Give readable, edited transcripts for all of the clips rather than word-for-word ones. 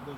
Why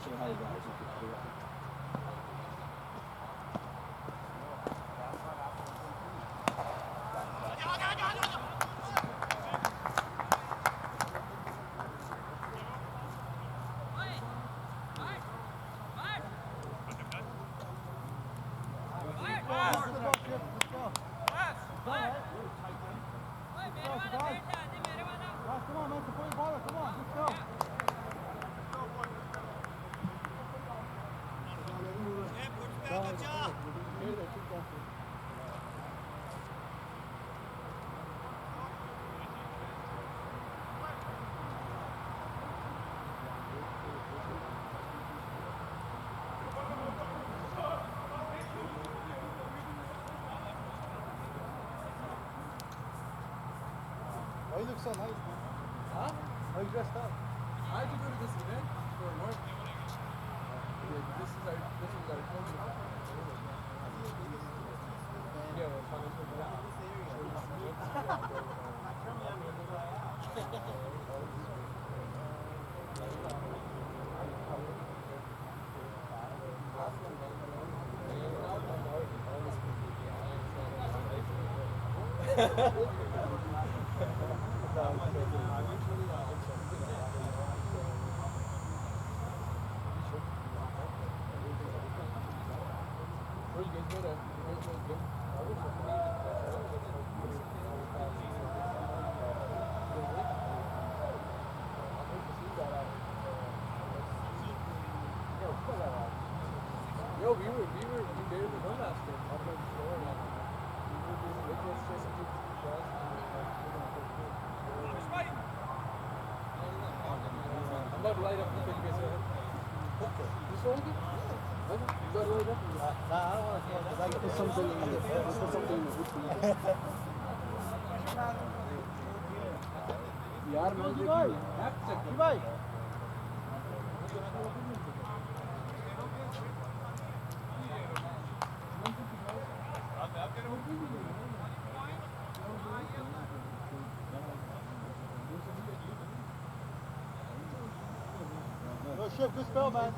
you look so nice? Huh? How you dressed up? I had to go to this event for work. This is our yeah, we're talking about Yo, we barely won last year. I'm about to light up the thing you guys said. You saw it? You got to light up? Nah, I don't want to smoke because I put something in the hood for you. यार मैं देखी app check कर भाई Yo, Chef, good spell, man.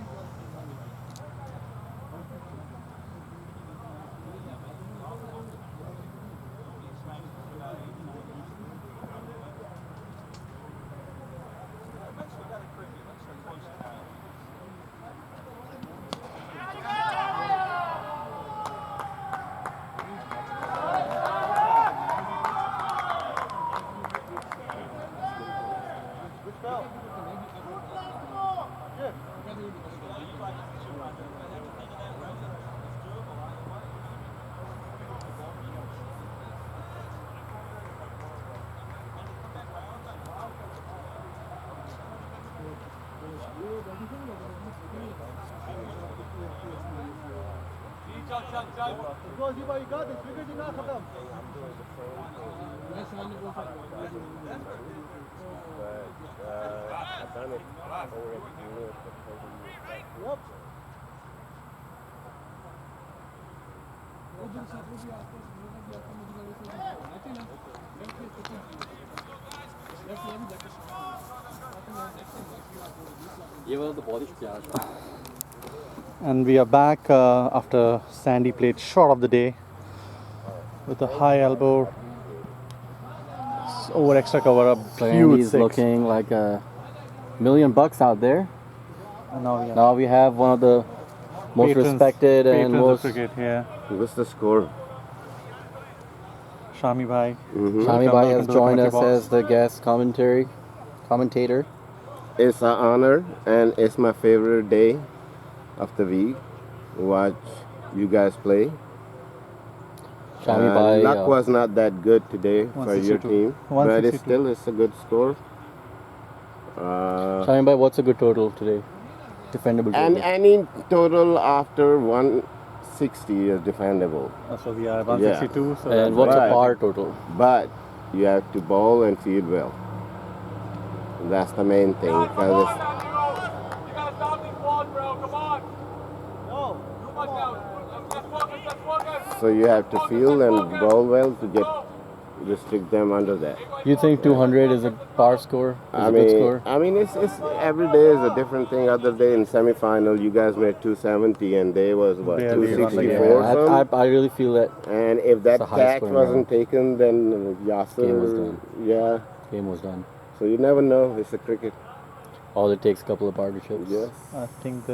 Because you got this, we did not खत्म. I've done it already. Yep. And we are back after Sandy played shot of the day with a high elbow over extra cover up. Sandy's looking like $1,000,000 out there. And now we have one of the most respected and most cricket here. What's the score? Shami Bhai. Shami Bhai has joined us as the guest commentator. It's an honor and it's my favorite day of the week. Watch you guys play. Shami Bhai, luck was not that good today for your team, but it's a good score. Shami Bhai, what's a good total today? Defendable total. And any total after 160 is defendable. So we are 162. Yeah. So and what's a par total? But you have to bowl and field well. That's the main thing. You gotta stop this ball, bro. Come on. No. Too much now. Let's focus. So you have to field and bowl well to get restrict them under that. You think 200 is a par score? Is a good score? I mean, it's every day is a different thing. Other day in semifinal, you guys made 270 and they was what Barely won the game. 264. I really feel that And if that It's a high catch scoring wasn't taken, then Yasser, Game was done. yeah. game was done. So you never know. It's a cricket. All it takes a couple of partnerships. Yes. I think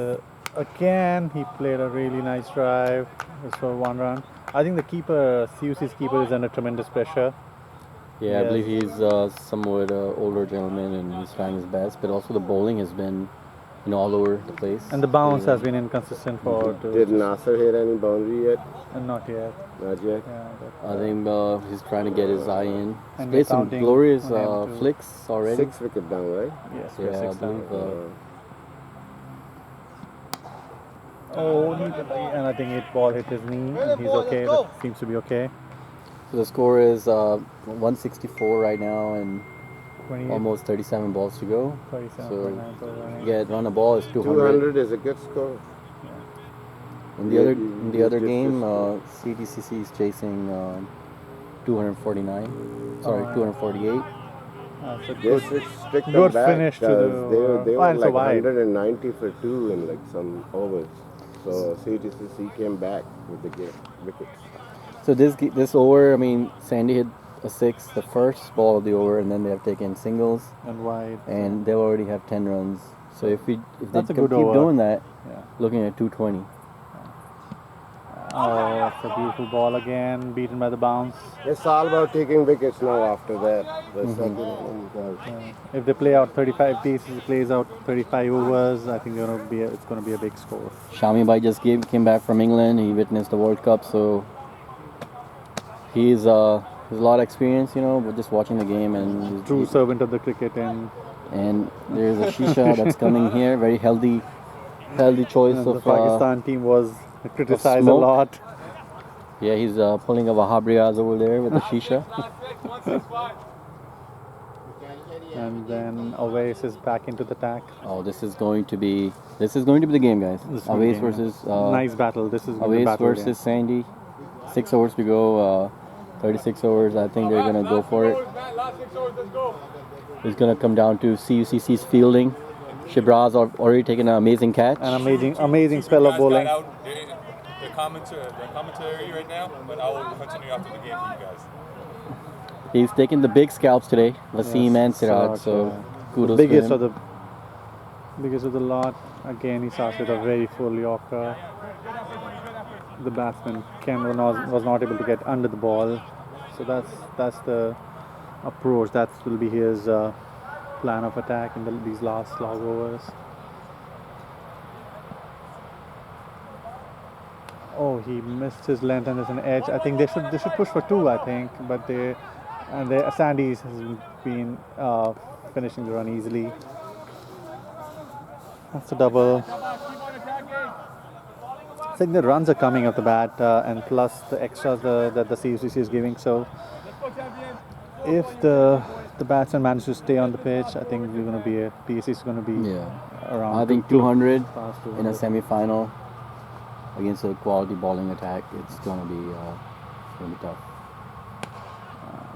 again he played a really nice drive. Just for 1 run. I think the keeper, CUC's keeper, is under tremendous pressure. Yeah, I Yes. believe he's somewhat older gentleman and he's trying his best. But also the bowling has been, all over the place. And the bounce has been inconsistent for Did Nasser hit any boundary yet? not yet. Not yet. Yeah, but, I think he's trying to get his eye in. He's And played some counting glorious on him too. flicks already. 6 wicket down, right? yes, we're Yeah, I 6 down. believe. Oh, and I think ball hit his knee, and he's okay. That seems to be okay. So the score is 164 right now and 28, almost 37 balls to go. 37, So 29, so running. get run a ball is 200. 200 is a good score. In the Yeah, other you- in the you other just- game, CDCC is chasing 249. Sorry, Oh, yeah. 248. That's a good. Yes, it's strict them good back, finish to 'cause the- they oh, were and so like wide. 190 for 2 in like some overs. So CTCC came back with the wickets. So this over, I mean, Sandy hit a 6, the first ball of the over, and then they have taken singles, And wide. and they already have 10 runs. So if they That's a keep good over. doing that, Yeah. looking at 220. Oh, that's a beautiful ball again, beaten by the bounce. It's all about taking wickets now after that. The second inning, If they play out 35 pieces, plays out 35 overs, I think it's going to be a big score. Shami Bhai just came back from England. He witnessed the World Cup, so he's a lot of experience, with just watching the game, and True servant of the cricket, and there's a shisha that's coming here. Very healthy choice and of the Pakistan team was criticized a smoke. lot. Yeah, he's pulling a Wahab Riaz over there with the shisha. And then Awais is back into the attack. Oh, this is going to be the game, guys. This is gonna be Awais game. versus Nice battle. This is gonna be Awais battle versus again. Sandy. 6 overs to go. 36 overs. I think they're gonna go for it. Last 6 overs, let's go. It's gonna come down to CUCC's fielding. Shibraz already taken an amazing catch. An amazing spell of bowling. The commentary right now, but I will continue after the game for you guys. He's taken the big scalps today, Wasim and Siraj, Siraj. So kudos biggest to of him. biggest of the lot. Again, he starts with a very full Yorker. The batsman Ken was not able to get under the ball, so that's the approach. That will be his plan of attack in these last log overs. Oh, he missed his length and there's an edge. I think they should push for 2. I think, but Sandy's has been finishing the run easily. That's a double. I think the runs are coming off the bat, and plus the extras that the CUCC is giving. So if the batsman manages to stay on the pitch, I think we're going to be PACC is going to be around. I think 200 past in a 200. semi-final against a quality bowling attack. It's gonna be tough.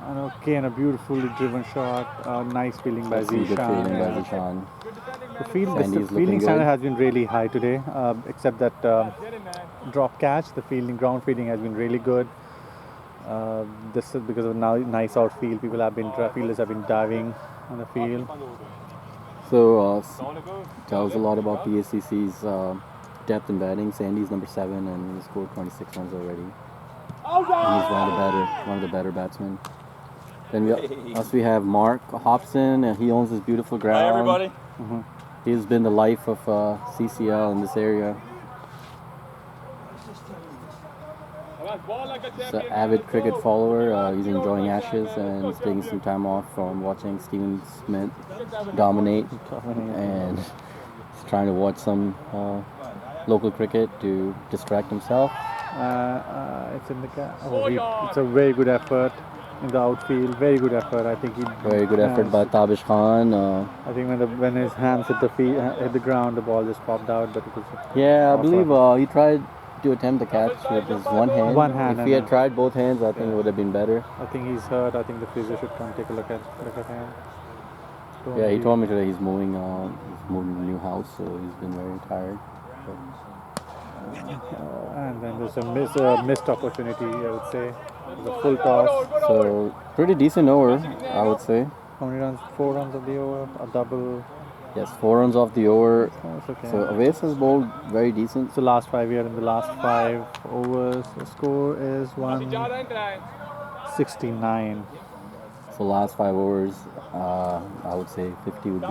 And again, a beautifully driven shot. Nice fielding by Good fielding Zishan. by Zishan. The Sandy's fielding looking standard good. has been really high today, except that drop catch. The ground fielding has been really good. This is because of nice outfield. Fielders have been diving on the field. So tells a lot about PACC's depth in batting. Sandy's number 7 and he scored 26 runs already. And he's one of the better batsmen. Then we have Mark Hobson, and he owns this beautiful ground. Hi, everybody. He's been the life of CCL in this area. He's an avid cricket follower. He's enjoying Ashes and he's taking some time off from watching Stephen Smith dominate, and he's trying to watch some local cricket to distract himself. It's in the gap. It's a very good effort in the outfield. Very good effort. I think Very good effort by Tabish Khan. I think when his hands hit the ground, the ball just popped out. But it was Yeah, I off believe he to attempt the catch with his one hand. One hand, If he had and- tried both hands, I think it would have been better. I think he's hurt. I think the physio should come take a look at him. Don't Yeah, he be- told me today he's moving to a new house, so he's been very tired. And then there's a missed opportunity, I would say. There's a full toss. So pretty decent over, I would say. How many runs? 4 runs of the over. A double. Yes, 4 runs off the over. Oh, it's okay. So Awais has bowled very decent. So last 5 years, in the last 5 overs, the score is 169. So last 5 overs, I would say 50 would be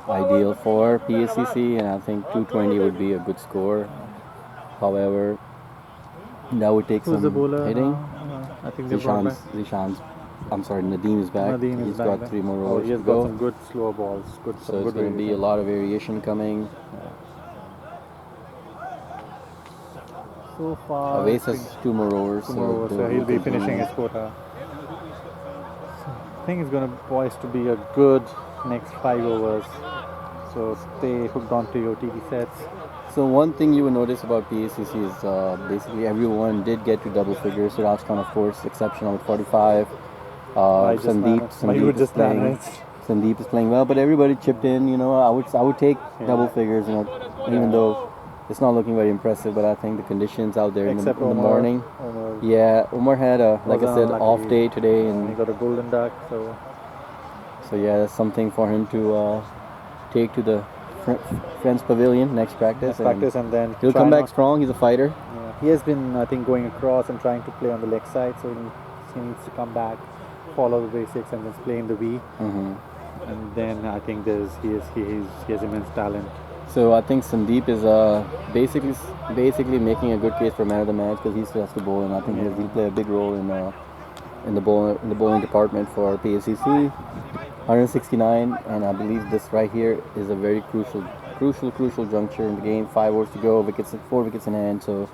ideal for PACC, and I think 220 would be a good score. However, that would take Who's the some bowler? hitting. I think they brought back. I'm sorry, Nadeem is back. Nadeem is He's back got there. 3 more Oh, overs he to has got go. some good slow balls. So Some it's good going to be a lot of variation coming. So far, Awais has 2 more overs. tomorrow, so he'll be finishing his quota. I think it's going to poised to be a good next 5 overs. So stay hooked on to your TV sets. So one thing you will notice about PACC is basically everyone did get to double figures. Siraj Khan, of course, exceptional with 45. I just managed. You Sandeep is just playing. managed. Sandeep is playing well, but everybody chipped in. You know, I would take double figures. You know, even though it's not looking very impressive, but I think the conditions out there in the Except Omar. morning. Omar Yeah, Umar had a, like I was said, unlucky. off day today, he and got a golden duck. So so yeah, that's something for him to take to the Friends Pavilion next practice. let's practice and then He'll try come back not- strong. He's a fighter. Yeah. He has been, I think, going across and trying to play on the leg side. So he needs to come back, follow the basics, and then play in the V. Mm-hmm. And then I think he has immense talent. So I think Sandeep is basically making a good case for man of the match because he still has to bowl, and I think he'll play a big role in the bowling department for PACC. 169, and I believe this right here is a very crucial juncture in the game. 5 overs to go, 4 wickets in hand. So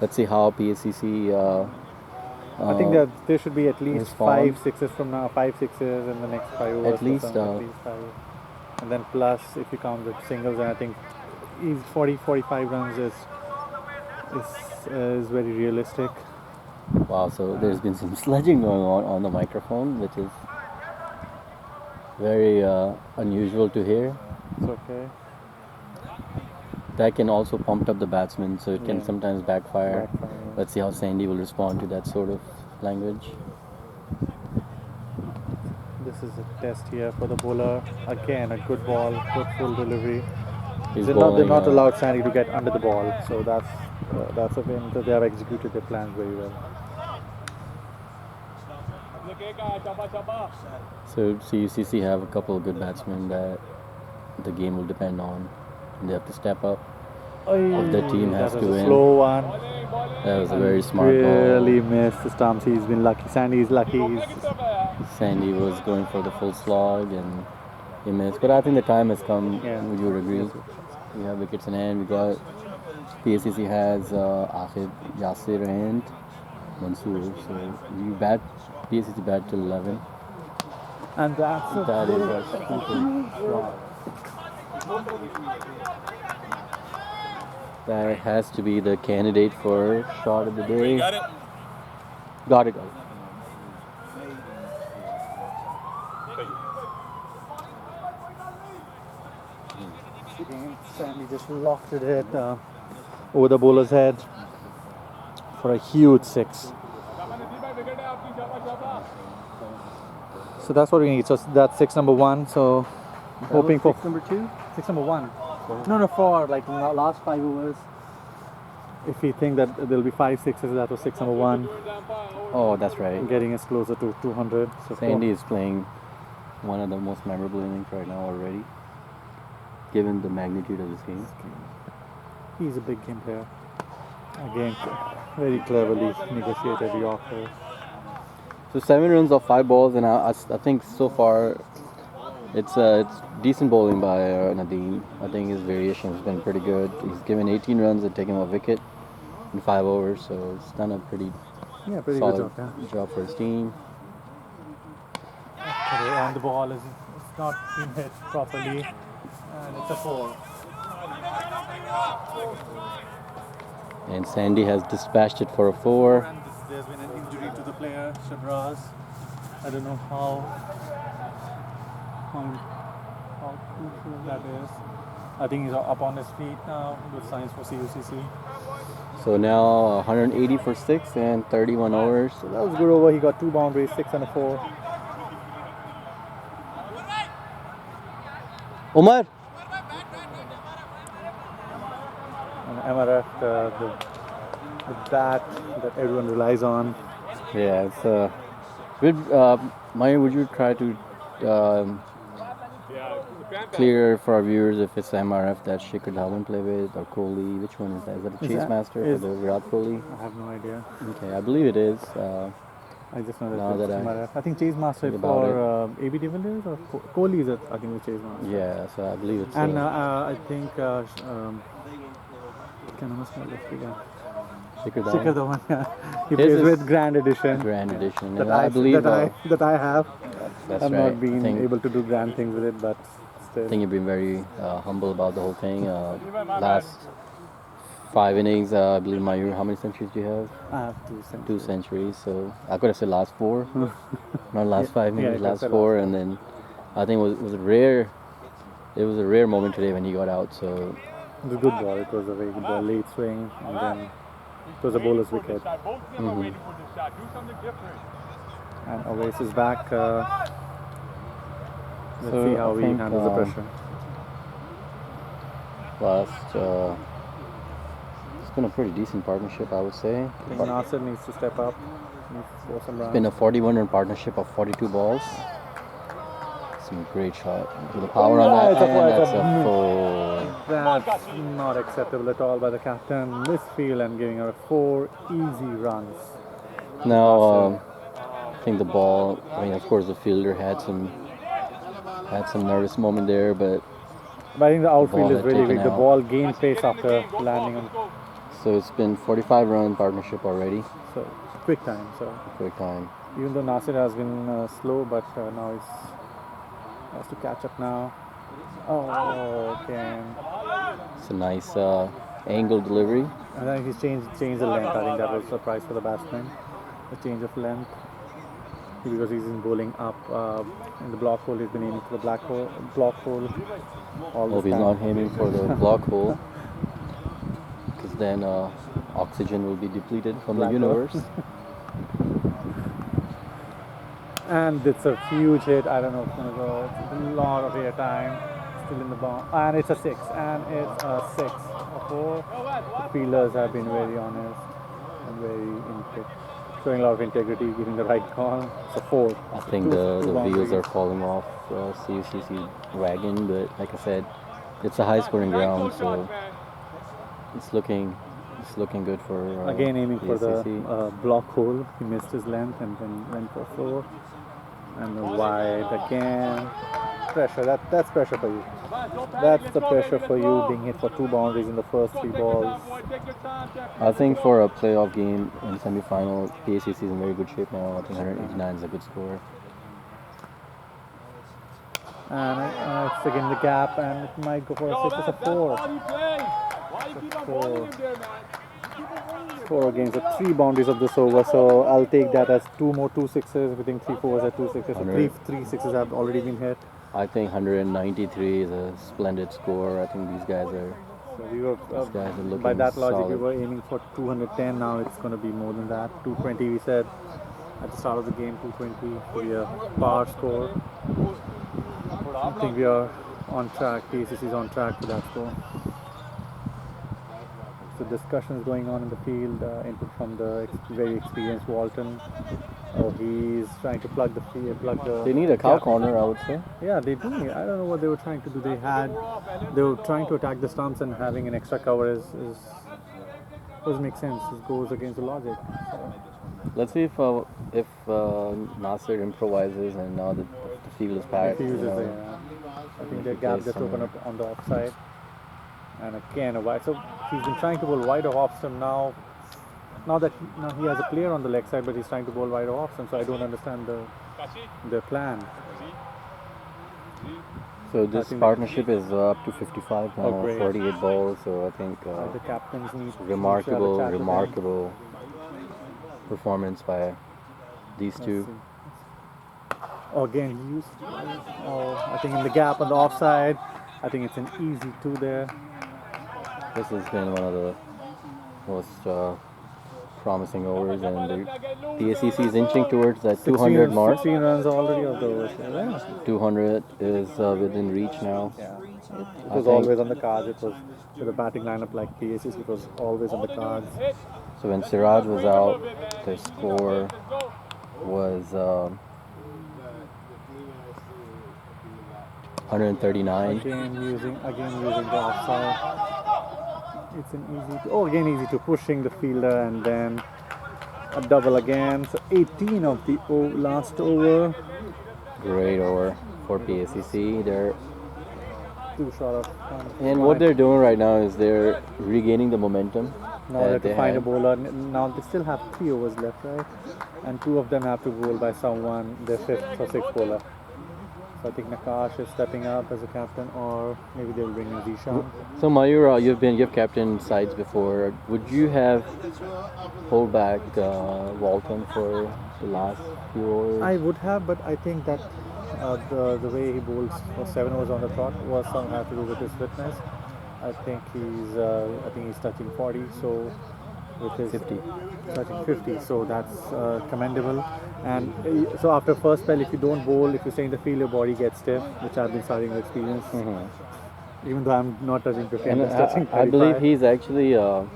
let's see how PACC. I think that there should be at least respond. 5 sixes from now, 5 sixes in the next 5 overs. At least, at least 5. And then plus, if you count the singles, and I think 45 runs is very realistic. Wow, so there's been some sledging going on the microphone, which is very unusual to hear. It's okay. That can also pump up the batsman, so it can Yeah. sometimes backfire. Backfire. Let's see how Sandy will respond to that sort of language. This is a test here for the bowler. Again, a good ball, good full delivery. He's They're bowling, not allowed Sandy to get under the ball, so that's a win. So they have executed their plans very well. So CUCC have a couple of good batsmen that the game will depend on. They have to step up. If the team has that to was a win. slow one. That was a very smart Really ball. missed the stumps. He's been lucky. Sandy's lucky. Sandy was going for the full slog and he missed. But I think the time has come. Yeah. Would you agree? We have wickets in hand. We got PACC has Akhid, Yasir and Mansoor. So you bat PACC bat till 11. And that's a That is a super shot. That has to be the candidate for shot of the day. Got it. Got it. Sandy just locked it over the bowler's head for a huge 6. So that's what we need. So that's 6 number 1. So hoping for number 2. 6 number 1. No, 4. Like in the last 5 overs. If we think that there'll be 5 sixes, that was 6 number 1. Oh, that's right. Getting us closer to 200. So Sandy is playing one of the most memorable innings right now already, given the magnitude of this game. he's a big game player. Again, very cleverly negotiated Yorker. So 7 runs off 5 balls, and I think so far it's decent bowling by Nadeem. I think his variation has been pretty good. He's given 18 runs and taken a wicket in 5 overs, so he's done a pretty Pretty solid good job. job for his team. And the ball is it's not been hit properly, and it's a 4. And Sandy has dispatched it for a 4. And there's been an injury to the player, Shabraz. I don't know how crucial that is. I think he's up on his feet now with signs for CUCC. So now 180 for 6 and 31 overs. So that was good over. He got 2 boundaries, 6 and a 4. Omar! And MRF, the bat that everyone relies on. Yeah, it's Maya, would you try to clear for our viewers if it's MRF that Shikhar Dhawan play with or Kohli? Which one is that? Is that a Chase Master for the Virat Kohli? I have no idea. Okay, I believe it is. I just know Now that that it's MRF. I think Chase Master think about for AB de Villiers or Kohli is I think it's Chase Master. Yeah, so I believe it's. And I think Shikhar Shikhar Dhawan. Dhawan, yeah. He His plays is with Grand Edition. Grand Edition. That And I believe that I have. that's I've right. not been I think, able to do grand things with it, but still. I think you've been very humble about the whole thing. Last 5 innings, I believe Mayur, how many centuries do you have? I have 2 cents. 2 centuries. So I could have said last 4, not last 5 yeah, minutes, you could last say 4, last and then I think it was a rare. It was a rare moment today when he got out. So It was a good ball. It was a very good ball, late swing, and then it was a bowler's wicket. And Oasis is back. Let's So see how I we think, handle the pressure. last. It's been a pretty decent partnership, I would say. I think Nasir needs to step up. Needs to score some runs. It's been a 41-run partnership of 42 balls. Some great shot. With the power on that, it's a and four, that's it's a- a 4. That's not acceptable at all by the captain. Misfield and giving her 4 easy runs. Now, I think the ball. I mean, of course, the fielder had some nervous moment there, but But I think the outfield ball is had really taken weak. The out. ball gained pace after landing on. so it's been 45-run partnership already. So quick time. So Quick time. even though Nasir has been slow, but now he has to catch up now. Oh, okay. It's a nice angle delivery. And then he's changed the length. I think that was a surprise for the batsman. The change of length. Because he's been bowling up in the block hole, he's been aiming for the block hole. All Hope this he's time. not aiming for the block hole, because then oxygen will be depleted from the Black hole. universe. And it's a huge hit. I don't know if it's gonna go. It's a lot of air time. Still in the bomb. And it's a 6. And it's a 6. A 4. The fielders have been very honest and very showing a lot of integrity, giving the right call. It's a 4. I think the wheels are falling off CUCC wagon, but like I said, it's a high-scoring ground, so it's looking good for Again aiming for the PACC. block hole. He missed his length and then went for 4. And wide again. Pressure. That's pressure for you. That's the pressure for you, being hit for 2 boundaries in the first 3 balls. I think for a playoff game in semi-final, PACC is in very good shape now. I think 189 is a good score. And it's again the gap, and it might go for a 6. It's a 4. It's a 4. 4 against the 3 boundaries of this over, so I'll take that as 2 more 2 6s. We think 3 4s are 2 6s. So 3 6s have already been hit. I think 193 is a splendid score. I think these guys are. So we were guys are looking by that logic, we solid. were aiming for 210. Now it's going to be more than that. 220. We said at the start of the game, 220 to be a par score. I think we are on track. PACC is on track for that score. So discussions going on in the field. Input from the very experienced Walton. Oh, he's trying to plug the field, They need a cow gap. corner, I would say. Yeah, they do. I don't know what they were trying to do. They were trying to attack the stumps, and having an extra cover doesn't make sense. It goes against the logic. So, Let's see if Nasir improvises and now the field is packed. if he uses you know. I think their If he gap plays just opened some- up on the offside, and again a wide. So he's been trying to bowl wide of off stump now. Now he has a player on the leg side, but he's trying to bowl wide of off stump. So I don't understand the plan. So this think partnership is up to 55 now, Oh, great. 48 balls. So I think the captains need to have a remarkable, chat with them. remarkable performance by these Let's two. see. Oh, again, he used. Oh, I think in the gap on the offside. I think it's an easy 2 there. This has been one of the most promising overs, and the PACC is inching towards that 200 mark. 16 runs already of the overs. Yeah. 200 is within reach now. Yeah. It I was think- always on the cards. It was with a batting lineup like PACC. It was always on the cards. So when Siraj was out, their score was 139. Again using the offside. It's an easy. Again easy to pushing the fielder and then a double again. So 18 of the last over. Great over for PACC. They're 2 short of. And what they're doing right now is they're regaining the momentum. Now they that have to they find a had. bowler. Now they still have 3 overs left, right? And 2 of them have to bowl by someone, their 5th or 6th bowler. So I think Nakash is stepping up as a captain, or maybe they'll bring in Zishan. So Mayur, you've captained sides before. Would you have pulled back Walton for the last few overs? I would have, but I think that the way he bowls for 7 overs on the trot was some have to do with his fitness. I think he's touching 40, so with his 50. touching 50, so that's commendable. And so after first spell, if you don't bowl, if you stay in the field, your body gets stiff, which I've been starting to experience. Even though I'm not touching 50, I'm And just touching 35. I believe he's actually. So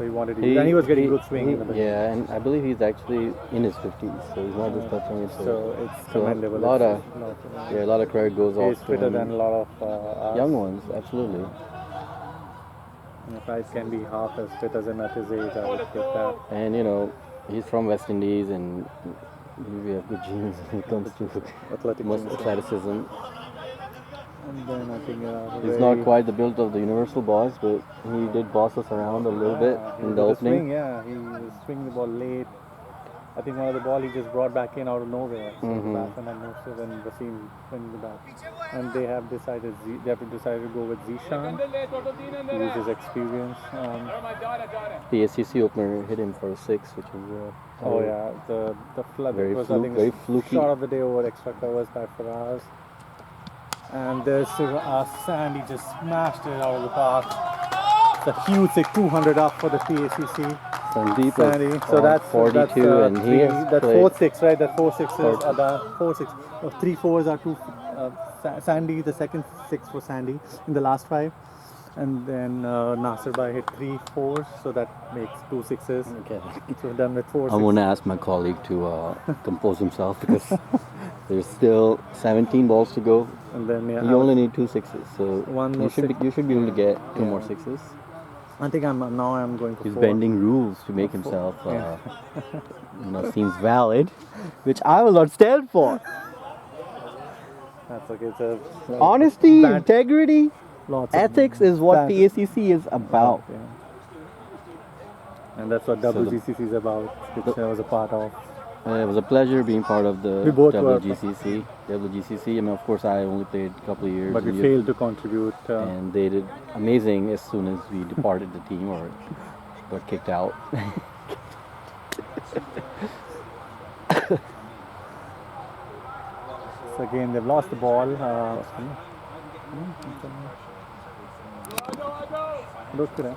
he wanted to use, and he was getting good swing in the beginning. Yeah, and I believe he's actually in his 50s, so he's not just touching it. So it's commendable. A lot of It's- a lot of credit goes He's off to fitter him. than a lot of us. Young ones, absolutely. If I can be half as fit as him at his age, I would take that. And he's from West Indies, and we have good genes when it comes to Athletic most things. athleticism. And then I think He's not quite the build of the universal boss, but he did boss us around a little bit in the opening. Swing, yeah, he was swinging the ball late. I think one of the ball he just brought back in out of nowhere. So the batsman had no say when Wasim swinging the bat. And they have decided to go with Zishan to use his experience. PACC opener hit him for a 6, which was The flood Very was fluke- I think very fluky. shot of the day over extra covers by Faraz. And there's Sandy just smashed it out of the park. It's a huge 200 up for the PACC. Sandeep Sandy. was So on that's 42, and he has that's played 4-6, right? That 4-6 is the 4-6. 3 4s are 2. Sandy, the second 6 for Sandy in the last 5, and then Nasir Bhai hit 3 4s, so that makes 2 6s. Okay. So we're done with 4 I'm going to ask my colleague to compose himself because there's still 17 balls to go. And then You only need 2 6s, so One more you should be able to get 2 more 6s. I think I'm going for He's 4. bending rules to make himself seems valid, which I will not stand for. That's okay. It's a Honesty, Bad- integrity, lots of ethics is what bad- PACC is about. Yeah. And that's what WGCC is about, which I was a part of. It was a pleasure being part of the We both were. WGCC. I mean, of course, I only played a couple of years. But we and failed to contribute. And they did amazing as soon as we departed the team or got kicked out. So again, they've lost the ball. Look at that.